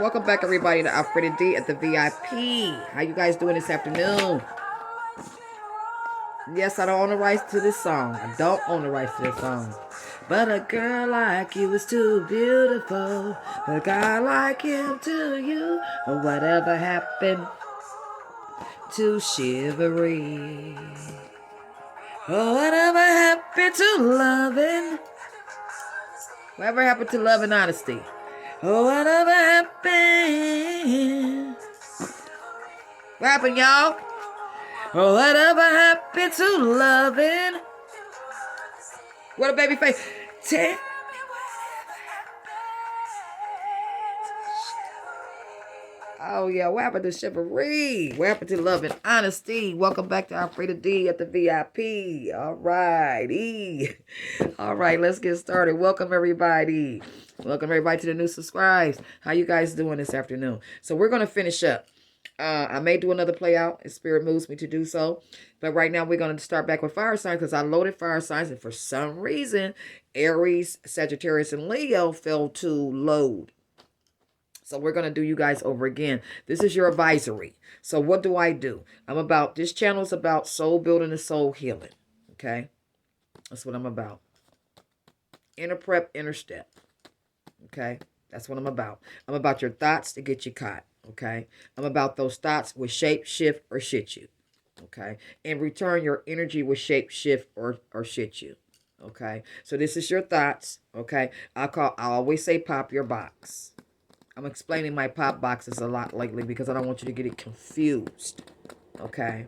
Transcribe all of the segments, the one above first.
Welcome back, everybody, to Alfreda D at the VIP. How you guys doing this afternoon? Yes, I don't own the rights to this song. I don't own the rights to this song. But a girl like you is too beautiful. A guy like him to you. Or whatever happened to chivalry. Oh, whatever happened to loving? Whatever happened to love and honesty? Oh, whatever happened? What happened, y'all? Oh, whatever happened to loving? What a baby face. Tell me whatever happened. Oh, yeah. What happened to chivalry? What happened to love and honesty? Welcome back to Alfreda D at the VIP. All righty. All right, let's get started. Welcome, everybody. Welcome, everybody, to the new subscribes. How you guys doing this afternoon? So we're going to finish up. I may do another play out if Spirit moves me to do so. But right now we're going to start back with fire signs because I loaded fire signs. And for some reason, Aries, Sagittarius, and Leo failed to load. So we're going to do you guys over again. This is your advisory. So what do? This channel is about soul building and soul healing. Okay? That's what I'm about. Inner prep, inner step. Okay? That's what I'm about. I'm about your thoughts to get you caught. Okay, I'm about those thoughts will shape, shift, or shit you. Okay, in return, your energy will shape, shift, or shit you. Okay, so this is your thoughts. Okay, I always say pop your box. I'm explaining my pop boxes a lot lately because I don't want you to get it confused. Okay,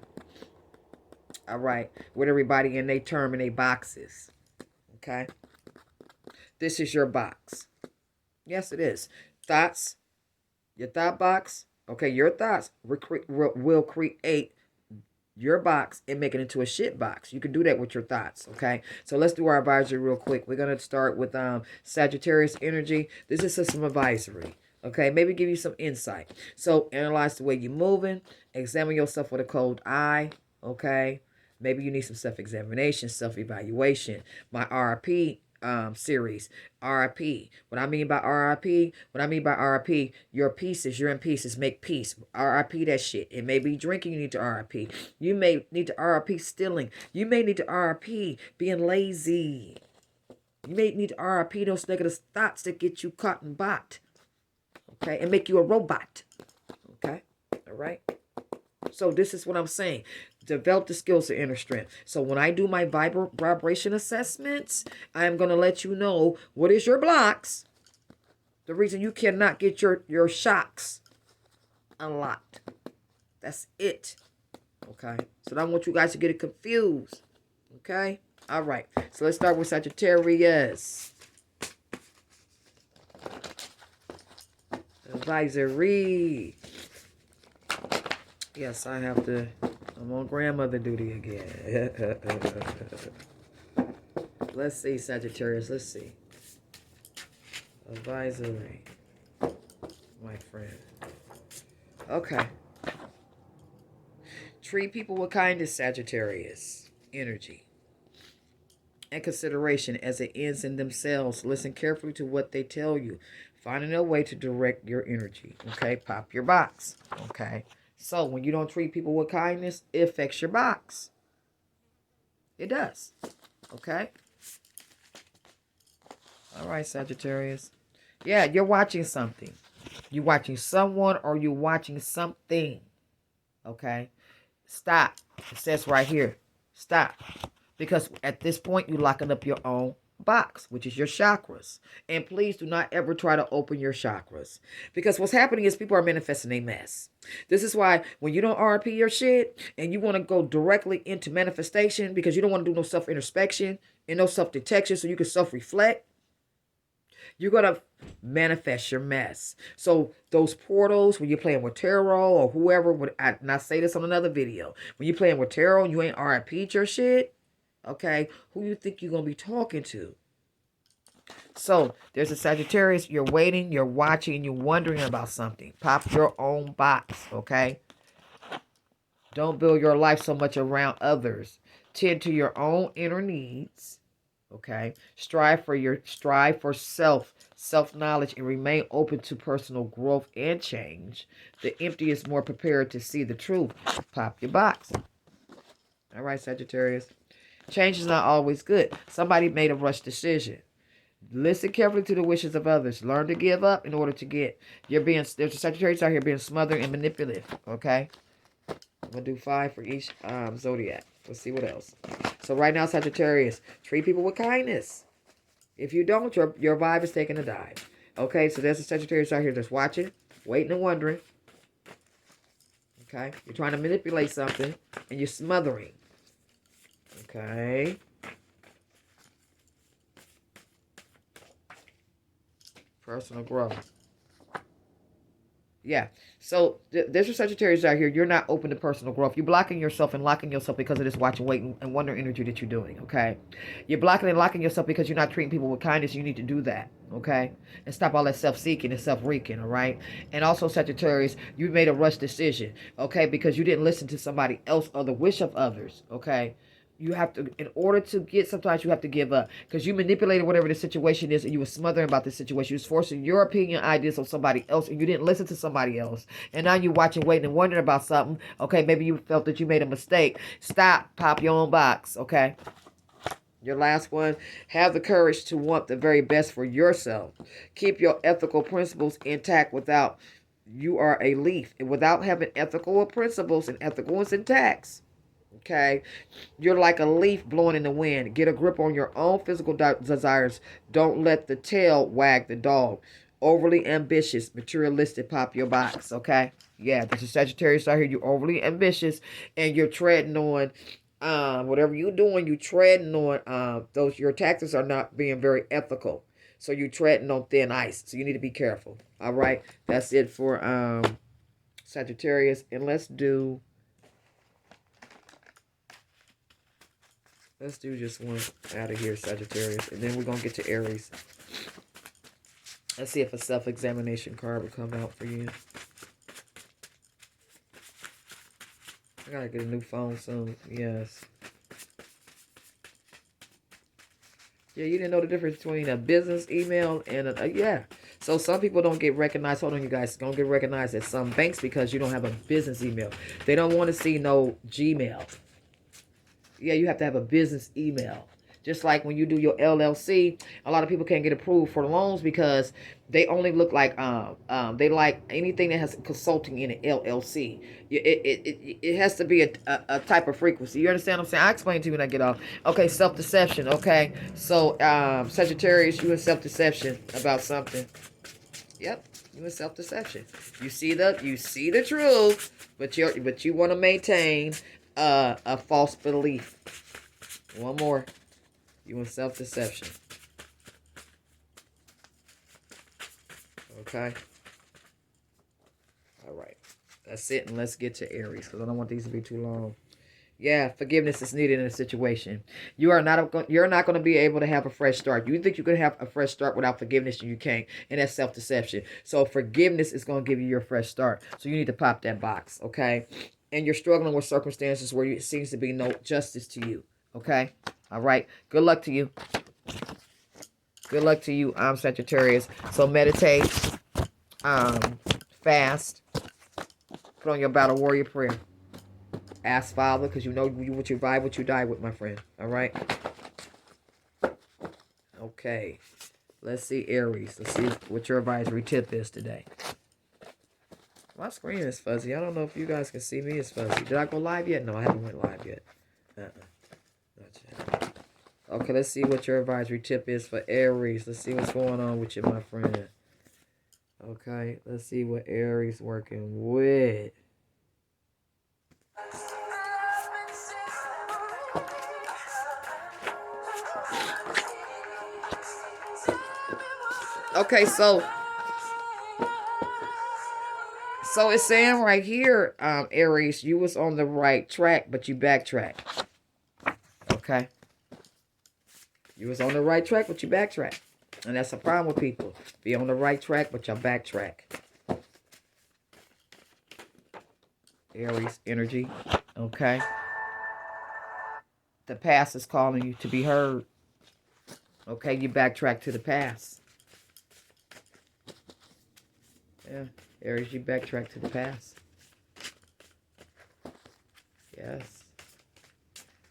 all right, with everybody in their term and their boxes. Okay, this is your box. Yes, it is. Thoughts. Your thought box, okay, your thoughts will create your box and make it into a shit box. You can do that with your thoughts, okay? So let's do our advisory real quick. We're going to start with Sagittarius energy. This is some advisory, okay? Maybe give you some insight. So analyze the way you're moving. Examine yourself with a cold eye, okay? Maybe you need some self-examination, self-evaluation. My RP series, RIP. What I mean by RIP, your pieces, you're in pieces, make peace. RIP that shit. It may be drinking, you need to RIP. You may need to RIP stealing. You may need to RIP being lazy. You may need to RIP those negative thoughts that get you caught and bought. Okay, and make you a robot. Okay, all right. So this is what I'm saying. Develop the skills of inner strength. So when I do my vibration assessments, I'm going to let you know what is your blocks. The reason you cannot get your shocks unlocked. That's it. Okay. So I don't want you guys to get it confused. Okay. All right. So let's start with Sagittarius. Advisory. Yes, I'm on grandmother duty again. Let's see, Sagittarius. Let's see. Advisory. My friend. Okay. Treat people with kindness, Sagittarius. Energy. And consideration as it ends in themselves. Listen carefully to what they tell you. Finding a way to direct your energy. Okay? Pop your box. Okay? So, when you don't treat people with kindness, it affects your box. It does. Okay? All right, Sagittarius. Yeah, you're watching something. You're watching someone or you're watching something. Okay? Stop. It says right here. Stop. Because at this point, you're locking up your own box, which is your chakras. And please do not ever try to open your chakras. Because what's happening is people are manifesting a mess. This is why when you don't RP your shit and you want to go directly into manifestation because you don't want to do no self-introspection and no self-detection so you can self-reflect, you're going to manifest your mess. So those portals, when you're playing with tarot or whoever, and I say this on another video, when you're playing with tarot and you ain't RP'd your shit, okay, who you think you're going to be talking to? So, there's a Sagittarius. You're waiting, you're watching, you're wondering about something. Pop your own box, okay? Don't build your life so much around others. Tend to your own inner needs, Okay, strive for self-knowledge, and remain open to personal growth and change. The empty is more prepared to see the truth. Pop your box. All right, Sagittarius. Change is not always good. Somebody made a rush decision. Listen carefully to the wishes of others. Learn to give up in order to get. There's a Sagittarius out here being smothered and manipulative. Okay, I'm gonna do 5 for each zodiac. Let's see what else. So right now, Sagittarius, treat people with kindness. If you don't, your vibe is taking a dive. Okay, so there's a Sagittarius out here that's watching, waiting and wondering. Okay, you're trying to manipulate something and you're smothering. Okay. Personal growth. Yeah. So there's a Sagittarius out here. You're not open to personal growth. You're blocking yourself and locking yourself because of this watch and wait and wonder energy that you're doing. Okay. You're blocking and locking yourself because you're not treating people with kindness. You need to do that. Okay. And stop all that self-seeking and self-wreaking. All right. And also, Sagittarius, you made a rush decision. Okay. Because you didn't listen to somebody else or the wish of others. Okay. You have to, in order to get, sometimes you have to give up because you manipulated whatever the situation is and you were smothering about the situation. You was forcing your opinion, ideas on somebody else and you didn't listen to somebody else. And now you're watching, waiting, and wondering about something. Okay, maybe you felt that you made a mistake. Stop, pop your own box, okay? Your last one, have the courage to want the very best for yourself. Keep your ethical principles intact you are a leaf. And without having ethical principles and ethical intact, okay, you're like a leaf blowing in the wind. Get a grip on your own physical desires. Don't let the tail wag the dog. Overly ambitious, materialistic, pop your box, okay? Yeah, there's a Sagittarius out here. You're overly ambitious and you're treading on whatever you're doing, you treading on your tactics are not being very ethical. So you're treading on thin ice. So you need to be careful. All right. That's it for Sagittarius. And let's do just one out of here, Sagittarius. And then we're going to get to Aries. Let's see if a self-examination card will come out for you. I got to get a new phone soon. Yes. Yeah, you didn't know the difference between a business email and yeah. So some people don't get recognized. Hold on, you guys. Don't get recognized at some banks because you don't have a business email. They don't want to see no Gmail. Yeah, you have to have a business email. Just like when you do your LLC, a lot of people can't get approved for loans because they only look like they like anything that has consulting in an LLC. It has to be a type of frequency. You understand what I'm saying? I explain to you when I get off. Okay, self-deception. Okay, so Sagittarius, you in self-deception about something. Yep, you in self-deception. You see the truth, but you want to maintain a false belief. One more. You in self-deception. Okay. All right. That's it. And let's get to Aries because I don't want these to be too long. Yeah, forgiveness is needed in a situation. You're not going to be able to have a fresh start. You think you can have a fresh start without forgiveness, and you can't. And that's self-deception. So forgiveness is going to give you your fresh start. So you need to pop that box, okay? And you're struggling with circumstances where it seems to be no justice to you, okay? All right. Good luck to you. Good luck to you, Sagittarius. So meditate, fast, put on your battle warrior prayer. Ask Father, because you know what you vibe, what you die with, my friend. All right. Okay. Let's see Aries. Let's see what your advisory tip is today. My screen is fuzzy. I don't know if you guys can see me. It's fuzzy. Did I go live yet? No, I haven't went live yet. Not yet. Okay, let's see what your advisory tip is for Aries. Let's see what's going on with you, my friend. Okay, let's see what Aries working with. Okay, so it's saying right here, Aries, you was on the right track, but you backtracked. Okay. You was on the right track, but you backtrack. And that's a problem with people. Be on the right track, but you backtrack. Aries energy. Okay. The past is calling you to be heard. Okay, you backtrack to the past. Yeah, Aries, you backtrack to the past. Yes.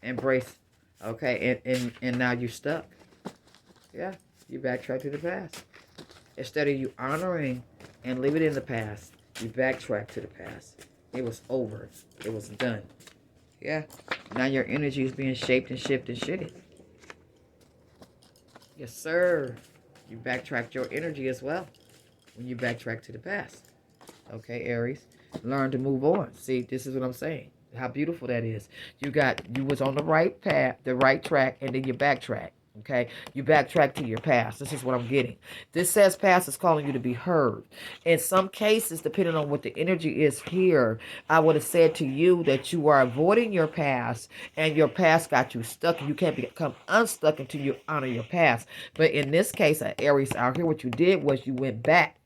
Embrace. Okay, and now you're stuck. Yeah, you backtrack to the past. Instead of you honoring and leave it in the past, you backtrack to the past. It was over. It was done. Yeah. Now your energy is being shaped and shifted and shitted. Yes, sir. You backtrack your energy as well when you backtrack to the past. Okay, Aries. Learn to move on. See, this is what I'm saying. How beautiful that is. You was on the right path, the right track, and then you backtrack. Okay, you backtrack to your past. This is what I'm getting. This says past is calling you to be heard. In some cases, depending on what the energy is here, I would have said to you that you are avoiding your past and your past got you stuck and you can't become unstuck until you honor your past. But in this case, Aries out here, what you did was you went back.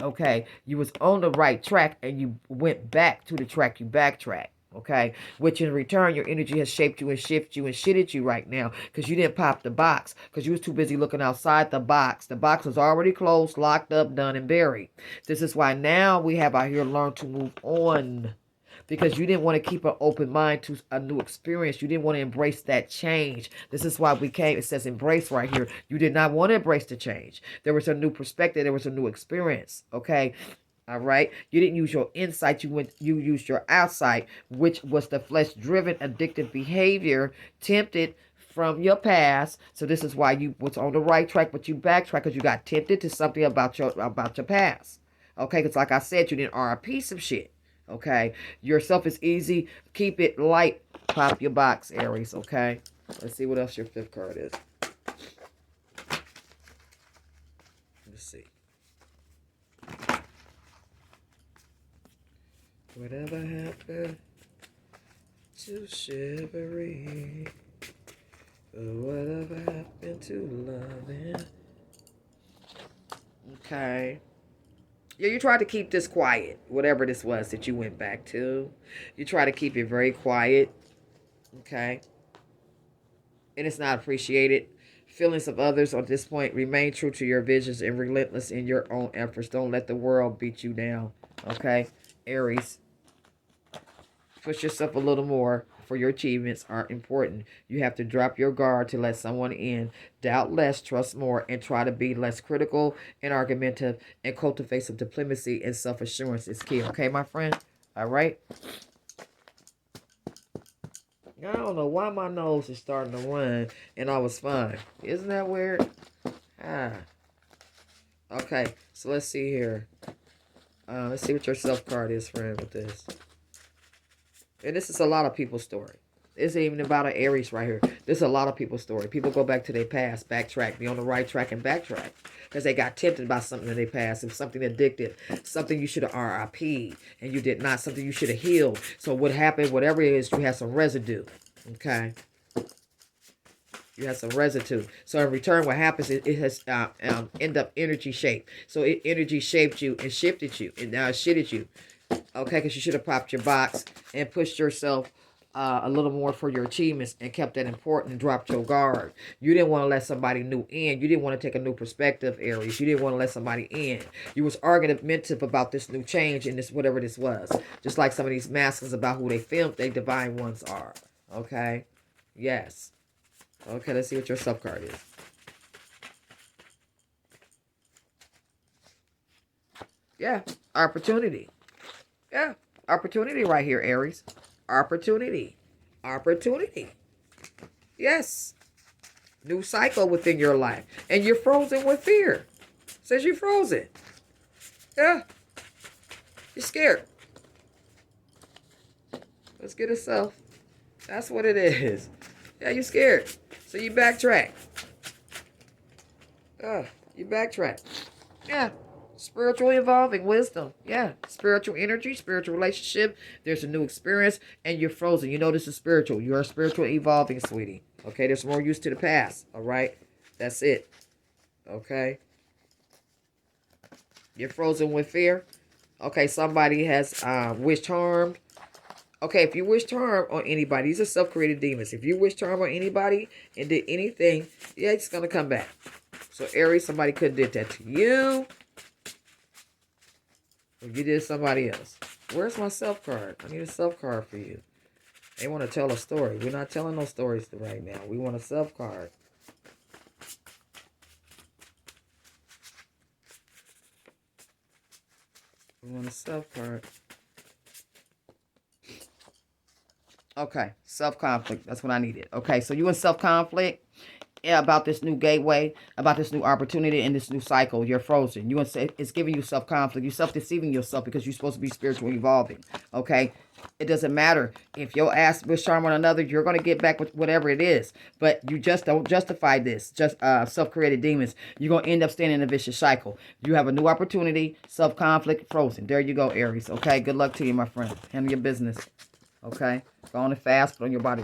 Okay, you was on the right track and you went back to the track. You backtracked. Okay, which in return, your energy has shaped you and shifted you and shitted you right now because you didn't pop the box because you was too busy looking outside the box. The box was already closed, locked up, done, and buried. This is why now we have out here learn to move on because you didn't want to keep an open mind to a new experience. You didn't want to embrace that change. This is why we came. It says embrace right here. You did not want to embrace the change. There was a new perspective. There was a new experience. Okay. All right. You didn't use your insight. You used your outside, which was the flesh driven addictive behavior tempted from your past. So this is why you was on the right track, but you backtrack because you got tempted to something about your past. Okay, because like I said, you didn't are a piece of shit. Okay, yourself is easy. Keep it light. Pop your box, Aries. Okay, let's see what else your fifth card is. Let's see. Whatever happened to chivalry? Whatever happened to loving? Okay. Yeah, you tried to keep this quiet, whatever this was that you went back to. You try to keep it very quiet, okay? And it's not appreciated. Feelings of others at this point, remain true to your visions and relentless in your own efforts. Don't let the world beat you down, okay? Aries, push yourself a little more, for your achievements are important. You have to drop your guard to let someone in. Doubt less, trust more, and try to be less critical and argumentative and cultivate some diplomacy and self-assurance is key. Okay, my friend? All right? I don't know why my nose is starting to run and I was fine. Isn't that weird? Ah. Okay, so let's see here. Let's see what your self card is, friend, with this. And this is a lot of people's story. This ain't even about an Aries right here. This is a lot of people's story. People go back to their past, backtrack, be on the right track and backtrack. Because they got tempted by something in their past. It was something addictive. Something you should have RIP'd. And you did not. Something you should have healed. So what happened, whatever it is, you have some residue. Okay? You have some residue. So in return, what happens is it has end up energy shaped. So it energy shaped you and shifted you. And now it shitted you. Okay, because you should have popped your box and pushed yourself a little more for your achievements and kept that important and dropped your guard. You didn't want to let somebody new in. You didn't want to take a new perspective, Aries. You didn't want to let somebody in. You was argumentative about this new change and this whatever this was. Just like some of these masks about who they feel they divine ones are. Okay? Yes. Okay, let's see what your sub card is. Yeah, opportunity. Yeah, opportunity right here, Aries. Opportunity. Opportunity. Yes. New cycle within your life. And you're frozen with fear. Says you're frozen. Yeah. You're scared. Let's get a self. That's what it is. Yeah, you're scared. So you backtrack. You backtrack. Yeah. Spiritual evolving wisdom. Yeah. Spiritual energy, spiritual relationship. There's a new experience and you're frozen. You know this is spiritual. You are spiritual evolving, sweetie. Okay. There's more use to the past. All right. That's it. Okay. You're frozen with fear. Okay. Somebody has wished harm. Okay, if you wish harm on anybody, these are self-created demons. If you wish harm on anybody and did anything, yeah, it's going to come back. So Aries, somebody could have did that to you. Or you did somebody else. Where's my self card? I need a self card for you. They want to tell a story. We're not telling no stories right now. We want a self card. We want a self card. Okay, self-conflict. That's what I needed. Okay, so you in self-conflict, yeah, about this new gateway, about this new opportunity and this new cycle. You're frozen. It's giving you self-conflict. You're self-deceiving yourself because you're supposed to be spiritually evolving. Okay, it doesn't matter if your ass will charm on another. You're gonna get back with whatever it is, but you just don't justify this. Just self-created demons. You're gonna end up staying in a vicious cycle. You have a new opportunity. Self-conflict, frozen. There you go, Aries. Okay, good luck to you, my friend. Handle your business. Okay, go on and fast, put on your body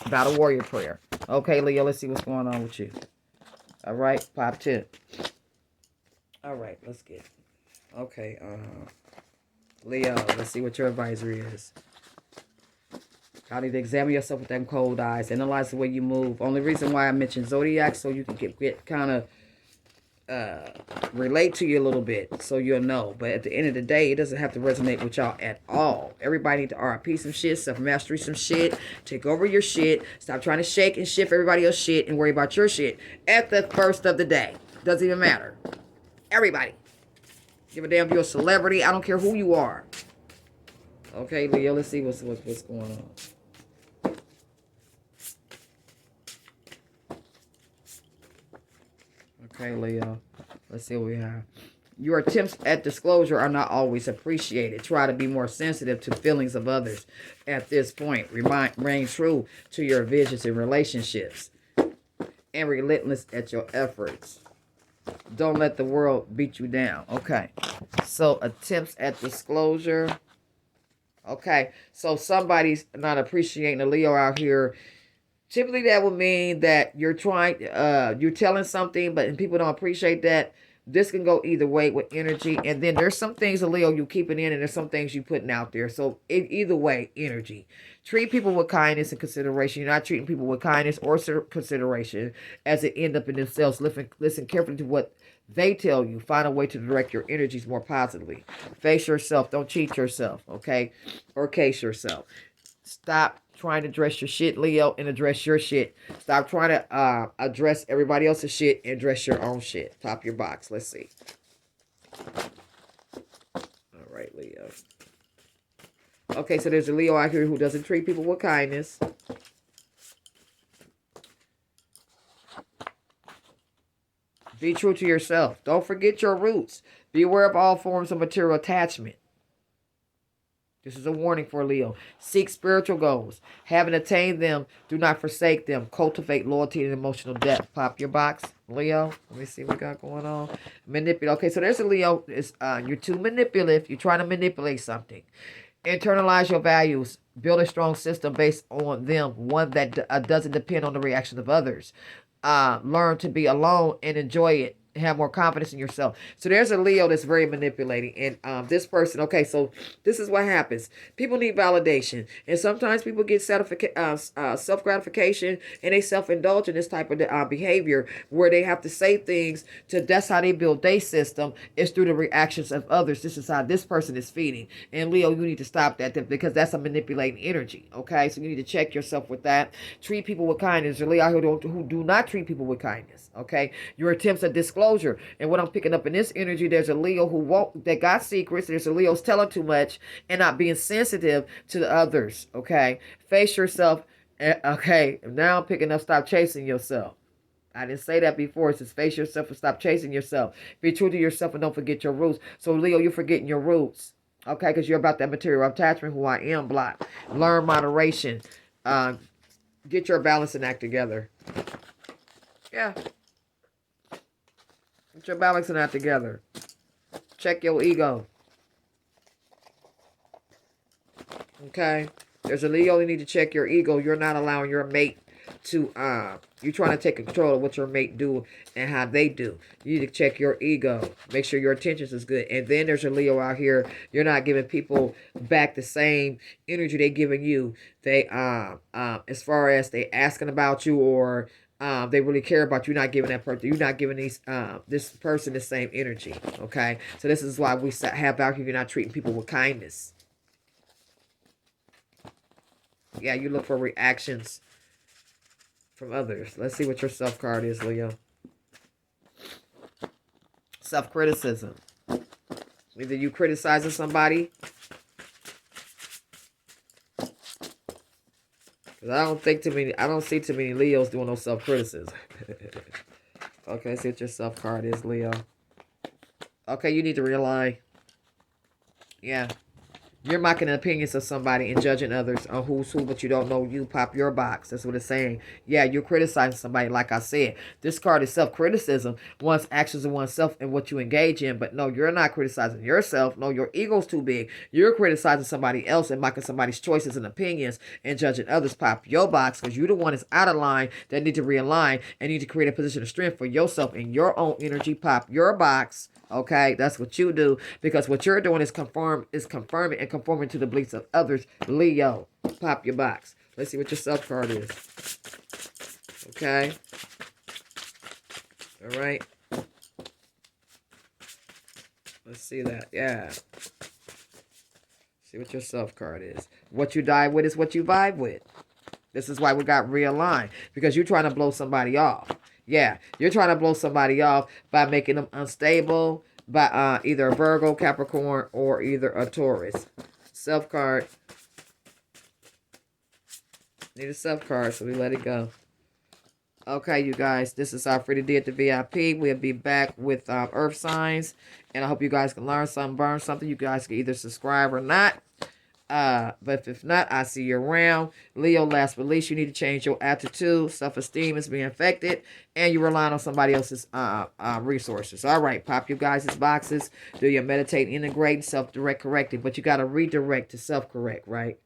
battle warrior prayer. Okay, Leo, let's see what's going on with you. All right, pop tip. All right, let's get. Okay, Leo, let's see what your advisory is. I need to examine yourself with them cold eyes, analyze the way you move. Only reason why I mentioned zodiac so you can get kind of relate to you a little bit so you'll know. But at the end of the day, it doesn't have to resonate with y'all at all. Everybody need to RP some shit, self-mastery some shit, take over your shit, stop trying to shake and shift everybody else's shit and worry about your shit at the first of the day. Doesn't even matter. Everybody. Give a damn if you're a celebrity. I don't care who you are. Okay, Leo, let's see what's going on. Okay, Leo. Let's see what we have. Your attempts at disclosure are not always appreciated. Try to be more sensitive to feelings of others at this point. Remain true to your visions and relationships. And relentless at your efforts. Don't let the world beat you down. Okay. So, attempts at disclosure. Okay. So, somebody's not appreciating a Leo out here. Typically, that would mean that you're telling something, but people don't appreciate that. This can go either way with energy. And then there's some things, Leo, you keeping in, and there's some things you putting out there. So either way, energy. Treat people with kindness and consideration. You're not treating people with kindness or consideration as it end up in themselves. Listen carefully to what they tell you. Find a way to direct your energies more positively. Face yourself. Don't cheat yourself, okay? Or case yourself. Stop trying to address your shit, Leo, and address your shit. Stop trying to address everybody else's shit and address your own shit. Top your box. Let's see. All right, Leo. Okay, so there's a Leo out here who doesn't treat people with kindness. Be true to yourself. Don't forget your roots. Be aware of all forms of material attachment. This is a warning for Leo. Seek spiritual goals. Having attained them, do not forsake them. Cultivate loyalty and emotional depth. Pop your box, Leo. Let me see what we got going on. Manipulate. Okay, so there's a Leo. You're too manipulative. You're trying to manipulate something. Internalize your values. Build a strong system based on them. One that doesn't depend on the reaction of others. Learn to be alone and enjoy it. Have more confidence in yourself. So there's a Leo that's very manipulating. And this person, okay, so this is what happens. People need validation. And sometimes people get self-gratification and they self-indulge in this type of behavior where they have to say things that's how they build their system. It's through the reactions of others. This is how this person is feeding. And Leo, you need to stop that because that's a manipulating energy, okay? So you need to check yourself with that. Treat people with kindness. There's a Leo out here who do not treat people with kindness, okay? Your attempts at disclosure. And what I'm picking up in this energy, there's a Leo that got secrets. There's a Leo's telling too much and not being sensitive to the others. Okay. Face yourself. Okay. Now I'm picking up stop chasing yourself. I didn't say that before. It says face yourself and stop chasing yourself. Be true to yourself and don't forget your roots. So Leo, you're forgetting your roots. Okay. Because you're about that material attachment, who I am, block. Learn moderation. Get your balance and act together. Yeah. Get your balance and act together. Check your ego. Okay? There's a Leo, you need to check your ego. You're not allowing your mate to you're trying to take control of what your mate do and how they do. You need to check your ego, make sure your intentions is good. And then there's a Leo out here. You're not giving people back the same energy they giving you. They as far as they asking about you, or they really care about you, not giving that person, you're not giving this person the same energy. Okay, so this is why we have out here, you're not treating people with kindness. Yeah, you look for reactions from others. Let's see what your self card is, Leo. Self-criticism. Either you criticizing somebody, because I don't see too many Leos doing no self-criticism. Okay, let's see what your self card is, Leo. Okay, you need to realign. Yeah. You're mocking the opinions of somebody and judging others on who's who, but you don't know you. Pop your box. That's what it's saying. Yeah, you're criticizing somebody, like I said. This card is self-criticism. One's actions of oneself and what you engage in. But no, you're not criticizing yourself. No, your ego's too big. You're criticizing somebody else and mocking somebody's choices and opinions and judging others. Pop your box, because you're the one that's out of line that need to realign and need to create a position of strength for yourself and your own energy. Pop your box. Okay, that's what you do, because what you're doing is confirming and conforming to the beliefs of others. Leo, pop your box. Let's see what your self card is. Okay. All right. Let's see that. Yeah. See what your self card is. What you die with is what you vibe with. This is why we got realigned, because you're trying to blow somebody off. Yeah, you're trying to blow somebody off by making them unstable, by either a Virgo, Capricorn, or either a Taurus. Self card. Need a self card, so we let it go. Okay, you guys, this is our Free to D at the VIP. We'll be back with Earth signs, and I hope you guys can learn something, burn something. You guys can either subscribe or not. But if not, I see you around. Leo, last but least, you need to change your attitude. Self-esteem is being affected, and you're relying on somebody else's resources. All right, pop you guys' boxes. Do your meditate, integrate, self-direct correcting, but you got to redirect to self-correct, right?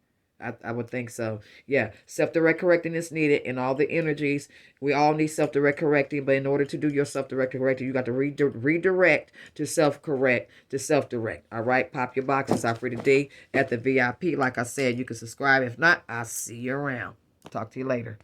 I would think so. Yeah, self-direct correcting is needed in all the energies. We all need self-direct correcting, but in order to do your self-direct correcting, you got to redirect to self-correct to self-direct. All right, pop your boxes. I'm Free to D at the VIP. Like I said, you can subscribe. If not, I'll see you around. Talk to you later.